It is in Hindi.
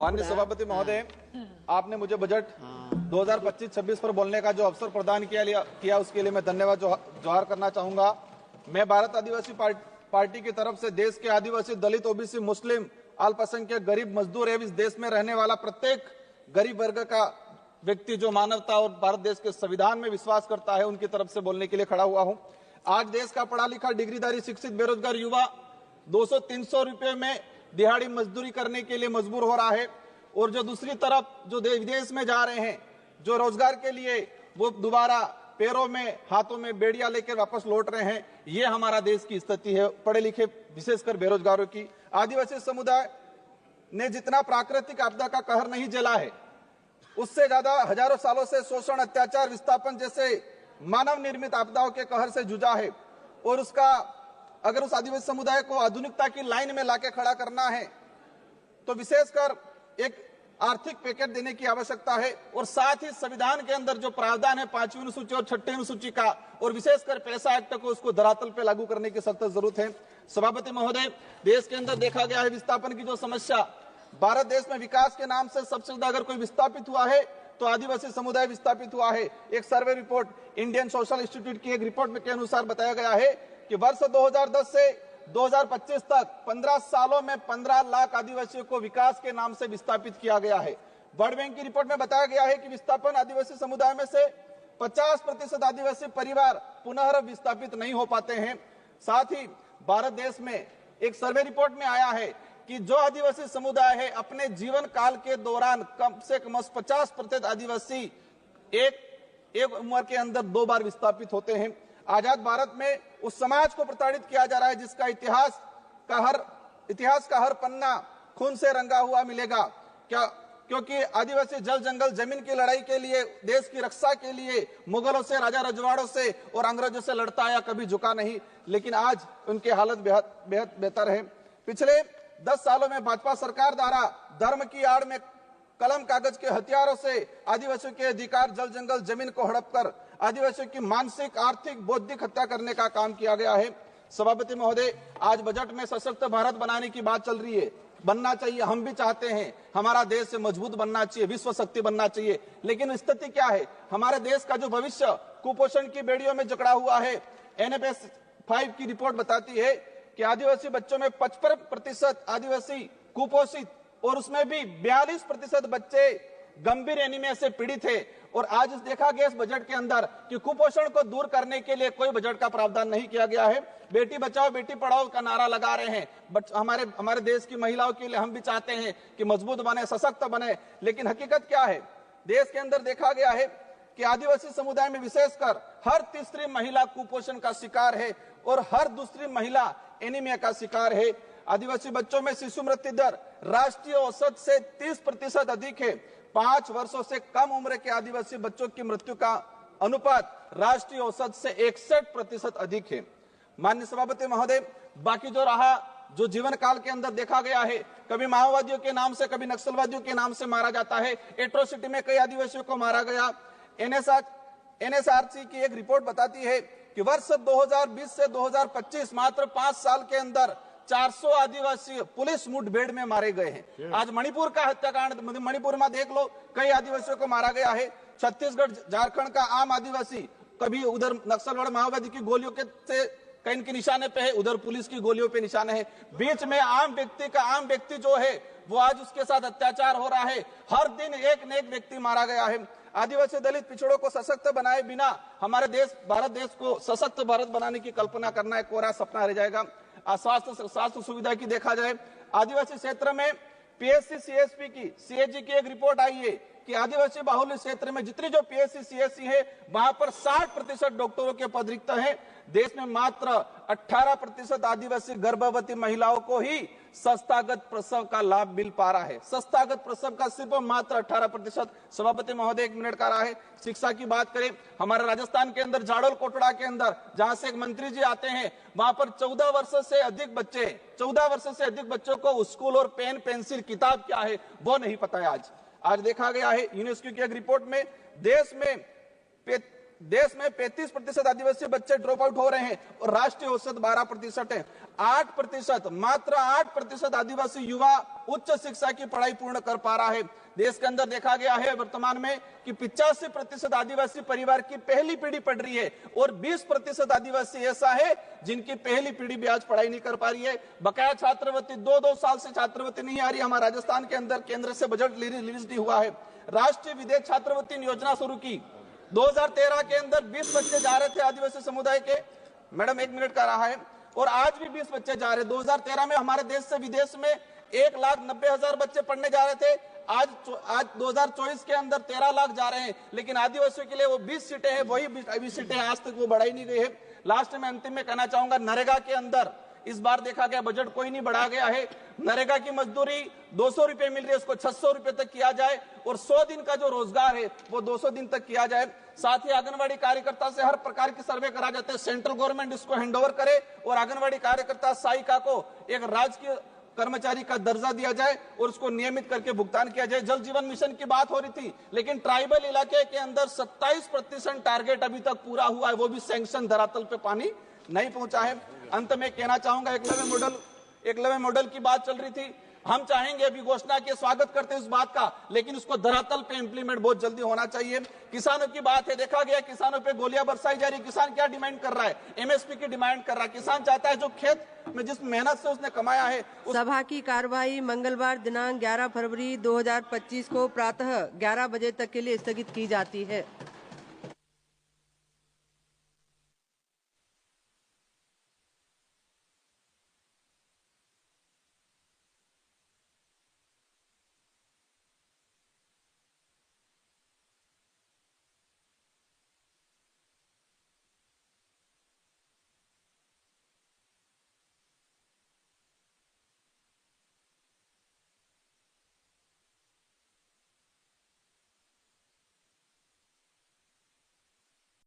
माननीय सभापति महोदय, आपने मुझे बजट 2025-26 पर बोलने का जो अवसर प्रदान किया उसके लिए मैं धन्यवाद जोहार करना चाहूंगा। मैं भारत आदिवासी पार्टी की तरफ से देश के आदिवासी, दलित, ओबीसी, मुस्लिम, अल्पसंख्यक, गरीब, मजदूर एवं इस देश में रहने वाला प्रत्येक गरीब वर्ग का व्यक्ति जो मानवता और भारत देश के संविधान में विश्वास करता है, उनकी तरफ से बोलने के लिए खड़ा हुआ हूं। आज देश का पढ़ा लिखा, डिग्रीधारी, शिक्षित, बेरोजगार युवा 200-300 रुपए में दिहाड़ी मजदूरी करने के लिए मजबूर हो रहा है, और जो दूसरी तरफ जो विदेश में जा रहे हैं, जो रोजगार के लिए वो दोबारा पैरों में, हाथों में बेड़ियां लेकर वापस लौट रहे हैं। ये हमारा देश की स्थिति है, पढ़े लिखे विशेषकर बेरोजगारों की। आदिवासी समुदाय ने जितना प्राकृतिक आपदा का कहर नहीं झेला है, उससे ज्यादा हजारों सालों से शोषण, अत्याचार, विस्थापन जैसे मानव निर्मित आपदाओं के कहर से जूझा है। और उसका अगर उस आदिवासी समुदाय को आधुनिकता की लाइन में लाके खड़ा करना है तो विशेषकर एक आर्थिक पैकेज देने की आवश्यकता है, और साथ ही संविधान के अंदर जो प्रावधान है 5वीं अनुसूची और 6ठी अनुसूची का, और विशेषकर पैसा एक्ट को उसको धरातल पे लागू करने की सख्त जरूरत है। सभापति महोदय, देश के अंदर देखा गया है विस्थापन की जो समस्या, भारत देश में विकास के नाम से सबसे ज्यादा अगर कोई विस्थापित हुआ है तो आदिवासी समुदाय विस्थापित हुआ है। एक survey report Indian social institute की एक रिपोर्ट के अनुसार बताया गया है कि वर्ष 2010 से 2025 तक 15 सालों में 15 लाख आदिवासियों को विकास के नाम से विस्थापित किया गया है। वर्ल्ड बैंक की रिपोर्ट में बताया गया है कि विस्थापन आदिवासी समुदाय में से 50% आदिवासी परिवार पुनः विस्थापित नहीं हो पाते हैं। साथ ही भारत देश में एक सर्वे रिपोर्ट में आया है कि जो आदिवासी समुदाय है अपने जीवन काल के दौरान कम से कम 50% आदिवासी एक उम्र के अंदर 2 बार विस्थापित होते हैं। आजाद भारत में उस समाज को प्रताड़ित किया जा रहा है जिसका इतिहास का हर पन्ना खून से रंगा हुआ मिलेगा। क्या? क्योंकि आदिवासी जल जंगल जमीन की लड़ाई के लिए, देश की रक्षा के लिए मुगलों से, राजा रजवाड़ों से और अंग्रेजों से लड़ता आया, कभी झुका नहीं। लेकिन आज उनकी हालत बेहद बेहतर है। पिछले 10 सालों में भाजपा सरकार द्वारा धर्म की आड़ में कलम कागज के हथियारों से आदिवासियों के अधिकार, जल जंगल जमीन को हड़प कर आदिवासियों की मानसिक, आर्थिक, बौद्धिक हत्या करने का काम किया गया है। सभापति महोदय, आज बजट में सशक्त भारत बनाने की बात चल रही है। बनना चाहिए, हम भी चाहते हैं, हमारा देश से मजबूत बनना चाहिए, विश्व शक्ति बनना चाहिए। लेकिन स्थिति क्या है? हमारे देश का जो भविष्य कुपोषण की बेड़ियों में जकड़ा हुआ है। NFS 5 की रिपोर्ट बताती है कि आदिवासी बच्चों में 55% आदिवासी कुपोषित, और उसमें भी 42% बच्चे गंभीर एनीमिया से पीड़ित है। और आज देखा गया इस बजट के अंदर कि कुपोषण को दूर करने के लिए कोई बजट का प्रावधान नहीं किया गया है। बेटी बचाओ बेटी पढ़ाओ का नारा लगा रहे हैं, बट हमारे देश की महिलाओं के लिए हम भी चाहते हैं कि मजबूत बने, सशक्त बने। लेकिन हकीकत क्या है? देश के अंदर देखा गया है कि आदिवासी समुदाय में विशेषकर हर तीसरी महिला कुपोषण का शिकार है और हर दूसरी महिला एनीमिया का शिकार है। आदिवासी बच्चों में शिशु मृत्यु दर राष्ट्रीय औसत से 30% अधिक है। 5 वर्षों से कम उम्र के आदिवासी बच्चों की मृत्यु का अनुपात राष्ट्रीय औसत से 61% अधिक है। माननीय सभापति महोदय, बाकी जो रहा, जो जीवन काल के अंदर देखा गया है, कभी माओवादियों के नाम से, कभी नक्सलवादियों के नाम से मारा जाता है। एट्रोसिटी में कई आदिवासियों को मारा गया। NSRC की एक रिपोर्ट बताती है कि वर्ष 2020 से 2025 मात्र 5 साल के अंदर 400 आदिवासी पुलिस मुठभेड़ में मारे गए हैं। आज मणिपुर का हत्याकांड, मणिपुर में देख लो, कई आदिवासियों को मारा गया है। छत्तीसगढ़, झारखंड का आम आदिवासी कभी उधर नक्सलवाद, माओवादी की गोलियों के से कहीं के निशाने पे है, उधर पुलिस की गोलियों पे निशाने है। बीच में आम व्यक्ति जो है वो आज उसके साथ अत्याचार हो रहा है। हर दिन एक न एक व्यक्ति मारा गया है। आदिवासी, दलित, पिछड़ों को सशक्त बनाए बिना हमारे देश, भारत देश को सशक्त भारत बनाने की कल्पना करना एक कोरा सपना रह जाएगा। स्वास्थ्य सुविधा की देखा जाए, आदिवासी क्षेत्र में PSC CSP की, CAG की एक रिपोर्ट आई है कि आदिवासी बाहुल्य क्षेत्र में जितनी जो PSC CSC है वहां पर 60% डॉक्टरों के पद रिक्त हैं। देश में मात्र 18% आदिवासी गर्भवती महिलाओं को ही संस्थागत प्रसव का लाभ मिल पा रहा है। संस्थागत प्रसव का सिर्फ मात्र 18%। सभापति महोदय, 1 मिनट का रहा है। शिक्षा की बात करें, हमारे राजस्थान के अंदर जाडोल कोटड़ा के अंदर जहां से एक मंत्री जी आते हैं, वहां पर 14 वर्ष से अधिक बच्चों को स्कूल और पेन, पेंसिल, किताब क्या है वो नहीं पता है। आज देखा गया है यूनेस्को की एक रिपोर्ट में देश में देश में 35% आदिवासी बच्चे ड्रॉप आउट हो रहे हैं और राष्ट्रीय औसत 12% है। 8%, मात्र 8% आदिवासी युवा उच्च शिक्षा की पढ़ाई पूर्ण कर पा रहा है। देश के अंदर देखा गया है वर्तमान में कि 85% आदिवासी परिवार की पहली पीढ़ी पढ़ रही है और 20% आदिवासी ऐसा है जिनकी पहली पीढ़ी भी आज पढ़ाई नहीं कर पा रही है। बकाया छात्रवृत्ति 2-2 साल से छात्रवृत्ति नहीं आ रही। हमारे राजस्थान के अंदर केंद्र से बजट रिलीज नहीं हुआ है। राष्ट्रीय विदेश छात्रवृत्ति योजना शुरू की 2013 के अंदर 20 बच्चे जा रहे थे आदिवासी समुदाय के, मैडम 1 मिनट का रहा है, और आज भी 20 बच्चे जा रहे। 2013 में हमारे देश से विदेश में 1,90,000 बच्चे पढ़ने जा रहे थे। आज 2024 के अंदर 13 लाख जा रहे हैं, लेकिन आदिवासियों के लिए वो 20 सीटें हैं, वही 20 सीटें आज तक वो बढ़ाई नहीं गई है। लास्ट में अंतिम में कहना चाहूंगा, नरेगा के अंदर इस बार देखा गया बजट कोई नहीं बढ़ा गया है। नरेगा की मजदूरी 200 रुपए मिल रही है, उसको 600 रुपए तक किया जाए और 100 दिन का जो रोजगार है वो 200 दिन तक किया जाए। साथ ही आंगनबाड़ी कार्यकर्ता से हर प्रकार की सर्वे करा जाते हैं, सेंट्रल गवर्नमेंट इसको हैंडओवर करे और आंगनबाड़ी कार्यकर्ता सहायिका को एक राजकीय कर्मचारी का दर्जा दिया जाए और उसको नियमित करके भुगतान किया जाए। जल जीवन मिशन की बात हो रही थी, लेकिन ट्राइबल इलाके के अंदर 27% टारगेट अभी तक पूरा हुआ है, वो भी सैंक्शन धरातल पे पानी नहीं पहुंचा है। अंत में कहना चाहूंगा, एकलव्य मॉडल की बात चल रही थी। हम चाहेंगे, अभी घोषणा के स्वागत करते हैं इस बात का, लेकिन उसको धरातल पे इंप्लीमेंट बहुत जल्दी होना चाहिए। किसानों की बात है, देखा गया किसानों पे गोलियां बरसाई जा रही। किसान क्या डिमांड कर रहा है? एमएसपी की डिमांड कर रहा है। किसान चाहता है जो खेत में जिस मेहनत से उसने कमाया है। सभा की कार्यवाही मंगलवार दिनांक 11 फरवरी 2025 को प्रातः 11 बजे तक के लिए स्थगित की जाती है।